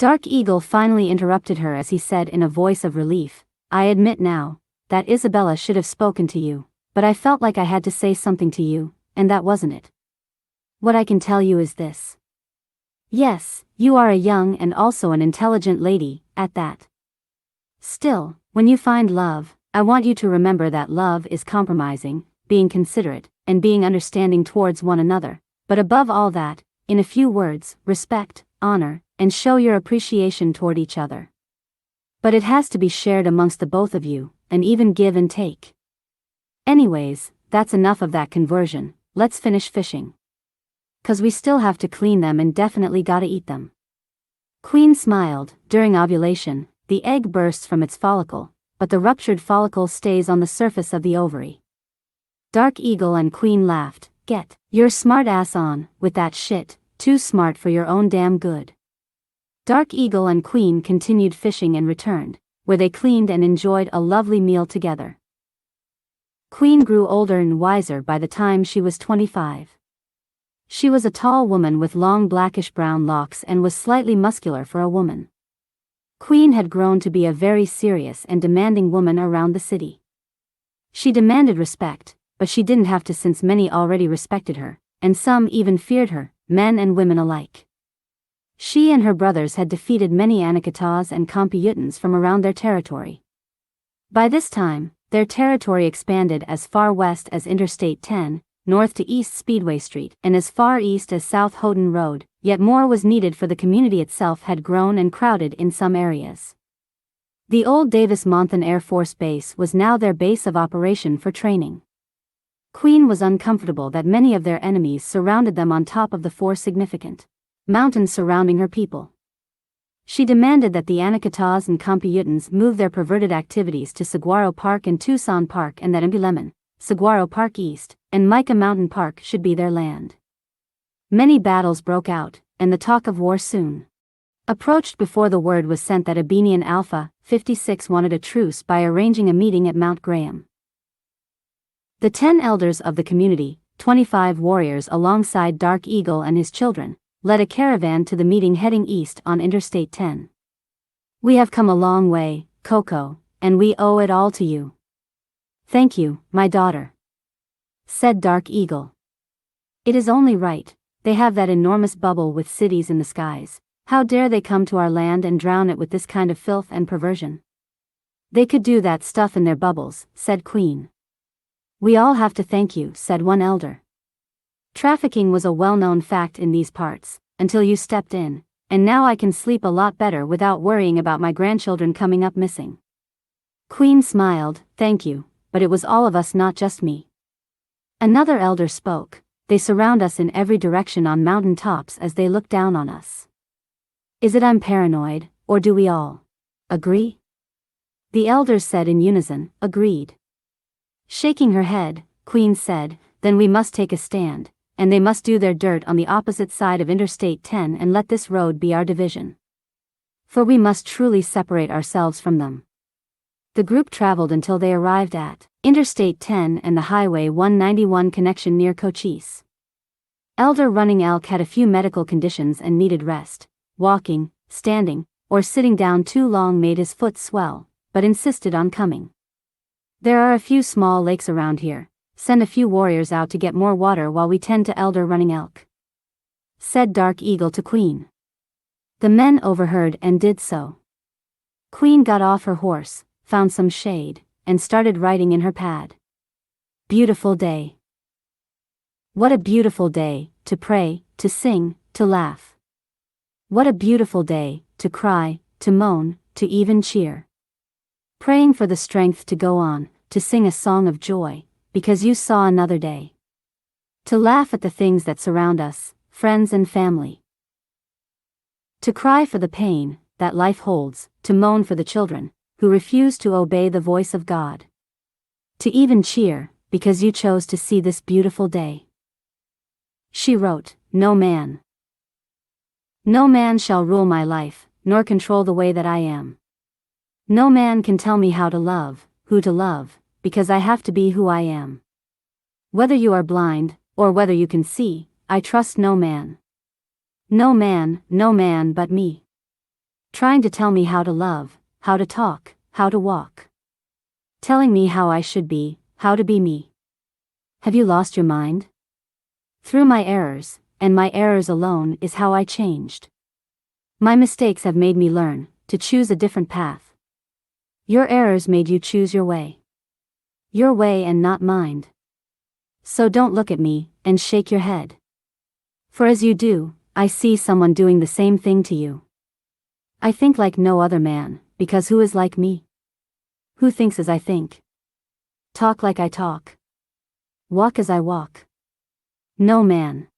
Dark Eagle finally interrupted her as he said in a voice of relief, "I admit now, that Isabella should have spoken to you, but I felt like I had to say something to you, and that wasn't it. What I can tell you is this. Yes, you are a young and also an intelligent lady, at that. Still, when you find love, I want you to remember that love is compromising, being considerate, and being understanding towards one another, but above all that, in a few words, respect, honor, and show your appreciation toward each other. But it has to be shared amongst the both of you, and even give and take. Anyways, that's enough of that conversion, let's finish fishing. 'Cause we still have to clean them and definitely gotta eat them." Queen smiled. During ovulation, the egg bursts from its follicle, but the ruptured follicle stays on the surface of the ovary. Dark Eagle and Queen laughed. "Get your smart ass on with that shit, too smart for your own damn good." Dark Eagle and Queen continued fishing and returned, where they cleaned and enjoyed a lovely meal together. Queen grew older and wiser by the time she was 25. She was a tall woman with long blackish-brown locks and was slightly muscular for a woman. Queen had grown to be a very serious and demanding woman around the city. She demanded respect, but she didn't have to since many already respected her, and some even feared her, men and women alike. She and her brothers had defeated many Anakitas and Computans from around their territory. By this time, their territory expanded as far west as Interstate 10, north to East Speedway Street, and as far east as South Houghton Road, yet more was needed for the community itself had grown and crowded in some areas. The old Davis-Monthan Air Force Base was now their base of operation for training. Queen was uncomfortable that many of their enemies surrounded them on top of the four significant mountains surrounding her people. She demanded that the Anakitas and Computans move their perverted activities to Saguaro Park and Tucson Park, and that Lemon, Saguaro Park East, and Mica Mountain Park should be their land. Many battles broke out, and the talk of war soon approached before the word was sent that Abenian Alpha 56 wanted a truce by arranging a meeting at Mount Graham. The 10 elders of the community, 25 warriors alongside Dark Eagle and his children, led a caravan to the meeting heading east on Interstate 10. "We have come a long way, Coco, and we owe it all to you." "Thank you, my daughter," said Dark Eagle. "It is only right. They have that enormous bubble with cities in the skies. How dare they come to our land and drown it with this kind of filth and perversion?" "They could do that stuff in their bubbles," said Queen. "We all have to thank you," said one elder. "Trafficking was a well-known fact in these parts, until you stepped in, and now I can sleep a lot better without worrying about my grandchildren coming up missing." Queen smiled. "Thank you, but it was all of us, not just me." Another elder spoke. "They surround us in every direction on mountain tops as they look down on us. Is it I'm paranoid, or do we all agree?" The elders said in unison, "Agreed." Shaking her head, Queen said, "Then we must take a stand, and they must do their dirt on the opposite side of Interstate 10 and let this road be our division. For we must truly separate ourselves from them." The group traveled until they arrived at Interstate 10 and the Highway 191 connection near Cochise. Elder Running Elk had a few medical conditions and needed rest. Walking, standing, or sitting down too long made his foot swell, but insisted on coming. "There are a few small lakes around here. Send a few warriors out to get more water while we tend to Elder Running Elk," said Dark Eagle to Queen. The men overheard and did so. Queen got off her horse, found some shade, and started writing in her pad. Beautiful day. What a beautiful day, to pray, to sing, to laugh. What a beautiful day, to cry, to moan, to even cheer. Praying for the strength to go on, to sing a song of joy, because you saw another day. To laugh at the things that surround us, friends and family. To cry for the pain that life holds, to moan for the children who refuse to obey the voice of God. To even cheer, because you chose to see this beautiful day." She wrote, No man shall rule my life, nor control the way that I am. No man can tell me how to love, who to love, because I have to be who I am. Whether you are blind, or whether you can see, I trust no man. No man but me. Trying to tell me how to love, how to talk, how to walk. Telling me how I should be, how to be me. Have you lost your mind? Through my errors, and my errors alone is how I changed. My mistakes have made me learn to choose a different path. Your errors made you choose your way. Your way and not mine. So don't look at me and shake your head. For as you do, I see someone doing the same thing to you. I think like no other man, because who is like me? Who thinks as I think? Talk like I talk. Walk as I walk. No man.